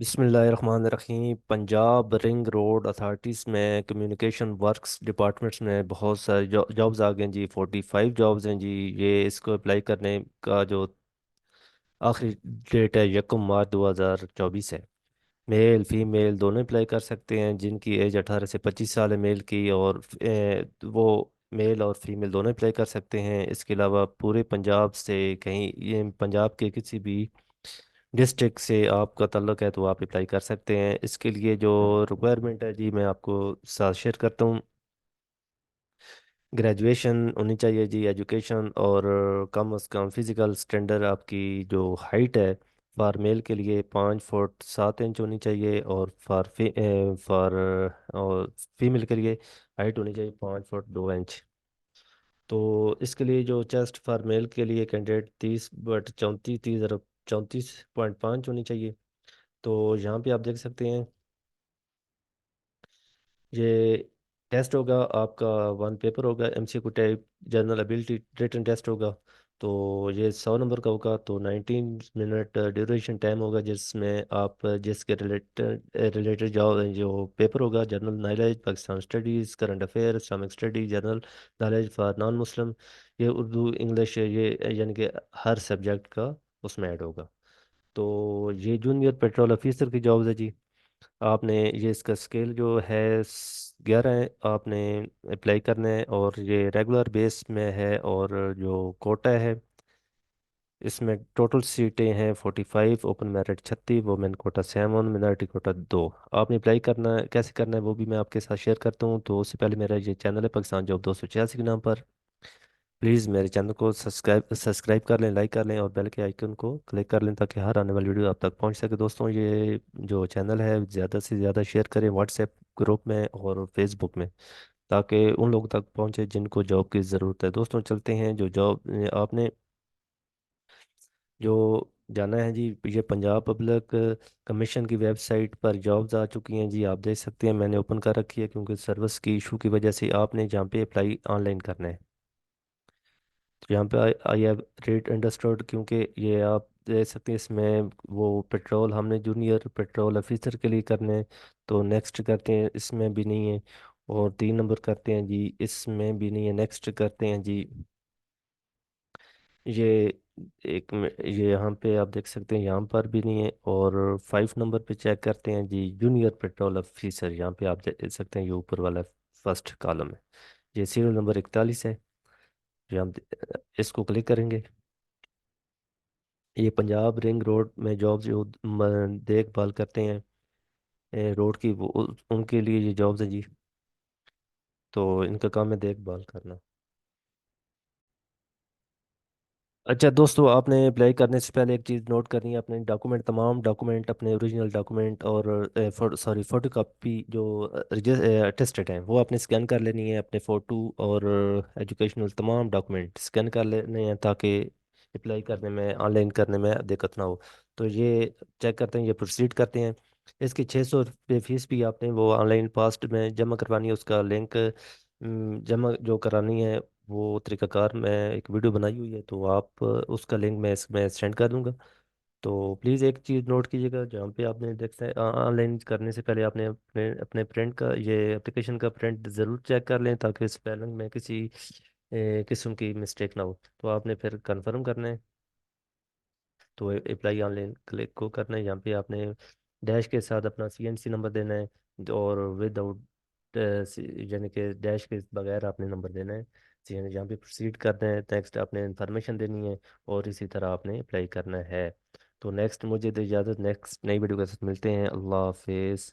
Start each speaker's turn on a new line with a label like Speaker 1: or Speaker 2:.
Speaker 1: बिस्मिल्लाहिर्रहमानिर्रहीम। Punjab ring road authorities में communication works departments में बहुत सारे जॉब्स आ गए हैं जी। 45 जॉब्स हैं जी। ये इसको अप्लाई करने का जो आखिरी डेट है 1 मार्च 2024 है। मेल फीमेल दोनों अप्लाई कर सकते हैं। जिनकी एज 18 से 25 साल है मेल की, और वो मेल और फीमेल दोनों अप्लाई कर सकते हैं। इसके अलावा पूरे पंजाब से कहीं ये पंजाब के किसी भी डिस्ट्रिक्ट से आपका ताल्लुक है तो आप अप्लाई कर सकते हैं। इसके लिए जो रिक्वायरमेंट है जी मैं आपको साथ शेयर करता हूँ। ग्रेजुएशन होनी चाहिए जी, एजुकेशन, और कम अज़ कम फिज़िकल स्टैंडर्ड आपकी जो हाइट है फॉर मेल के लिए 5 फुट 7 इंच होनी चाहिए, और फॉर और फीमेल के लिए हाइट होनी चाहिए 5 फुट 2 इंच। तो इसके लिए जो चेस्ट फॉर मेल के लिए कैंडिडेट 30 बट 34 34.5 होनी चाहिए। तो यहाँ पे आप देख सकते हैं ये टेस्ट होगा आपका। वन पेपर होगा MCQ type, general ability written test होगा। तो ये 100 नंबर का होगा। तो 19 मिनट ड्यूरेशन टाइम होगा, जिसमें आप जिसके रिलेटेड रिलेटेड जो पेपर होगा, general knowledge, Pakistan studies, current affair, Islamic study, general knowledge for non Muslim, ये उर्दू इंग्लिश, ये यानी कि हर सब्जेक्ट का उसमें ऐड होगा। तो ये जूनियर पेट्रोल ऑफिसर की जॉब है जी। आपने ये इसका स्केल जो है 11 है, आपने अप्लाई करना है, और ये रेगुलर बेस में है। और जो कोटा है इसमें टोटल सीटें हैं 45, open merit 36, women quota 7, minority quota 2। आपने अप्लाई करना है, कैसे करना है वो भी मैं आपके साथ शेयर करता हूँ। तो उससे पहले मेरा ये चैनल है पाकिस्तान जॉब 286 के नाम पर। प्लीज़ मेरे चैनल को सब्सक्राइब कर लें, लाइक कर लें, और बेल के आइकन को क्लिक कर लें ताकि हर आने वाली वीडियो आप तक पहुंच सके। दोस्तों, ये जो चैनल है ज़्यादा से ज़्यादा शेयर करें व्हाट्सएप ग्रुप में और फेसबुक में, ताकि उन लोगों तक पहुंचे जिनको जॉब की ज़रूरत है। दोस्तों, चलते हैं जो जॉब आपने जो जाना है जी। ये पंजाब पब्लिक कमीशन की वेबसाइट पर जॉब्स आ चुकी हैं जी। आप देख सकते हैं मैंने ओपन कर रखी है, क्योंकि सर्विस की इशू की वजह से आपने जहाँ पे अप्लाई ऑनलाइन करना है। तो यहाँ पे आई हैव रेट अंडरस्टूड, क्योंकि ये आप देख सकते हैं इसमें वो पेट्रोल हमने जूनियर पेट्रोल ऑफिसर के लिए करने हैं। तो नेक्स्ट करते हैं, इसमें भी नहीं है। और 3 नंबर करते हैं जी, इसमें भी नहीं है। नेक्स्ट करते हैं जी। ये ये यहाँ पे आप देख सकते हैं, यहाँ पर भी नहीं है। और 5 नंबर पे चेक करते हैं जी, जूनियर पेट्रोल ऑफिसर। यहाँ पे आप देख सकते हैं ये ऊपर वाला फर्स्ट कॉलम है। ये सीरियल नंबर 41 है। जो हम इसको क्लिक करेंगे, ये पंजाब रिंग रोड में जॉब्स जो देखभाल करते हैं रोड की, वो उनके लिए ये जॉब्स हैं जी। तो इनका काम है देखभाल करना। अच्छा दोस्तों, आपने अप्लाई करने से पहले एक चीज़ नोट करनी है। अपने डॉक्यूमेंट, तमाम डॉक्यूमेंट, अपने ओरिजिनल डॉक्यूमेंट और सॉरी फोटो कापी जो अटेस्टेड हैं वो आपने स्कैन कर लेनी है। अपने फ़ोटो और एजुकेशनल तमाम डॉक्यूमेंट स्कैन कर लेने हैं, ताकि अप्लाई करने में, ऑनलाइन करने में दिक्कत ना हो। तो ये चेक करते हैं, ये प्रोसीड करते हैं। इसकी 600 रुपये फीस भी आपने वो ऑनलाइन पास्ट में जमा करवानी है। उसका लिंक जमा जो करानी है वो तरीकाकार मैं एक वीडियो बनाई हुई है, तो आप उसका लिंक मैं इसमें सेंड कर दूंगा। तो प्लीज़ एक चीज़ नोट कीजिएगा, जहाँ पे आपने देखते हैं ऑनलाइन करने से पहले आपने अपने अपने प्रिंट का, ये एप्लीकेशन का प्रिंट ज़रूर चेक कर लें, ताकि स्पेलिंग में किसी किस्म की मिस्टेक ना हो। तो आपने फिर कंफर्म करना है। तो अप्लाई ऑनलाइन क्लिक को करना है। यहाँ पे आपने डैश के साथ अपना सीएनसी नंबर देना है, और विदाउट यानी कि डैश के बगैर आपने नंबर देना है। यहाँ पे प्रोसीड करना है। नेक्स्ट आपने इन्फॉर्मेशन देनी है, और इसी तरह आपने अप्लाई करना है। तो नेक्स्ट मुझे दे इजाज़त। नेक्स्ट नई वीडियो के साथ मिलते हैं। अल्लाह हाफिज़।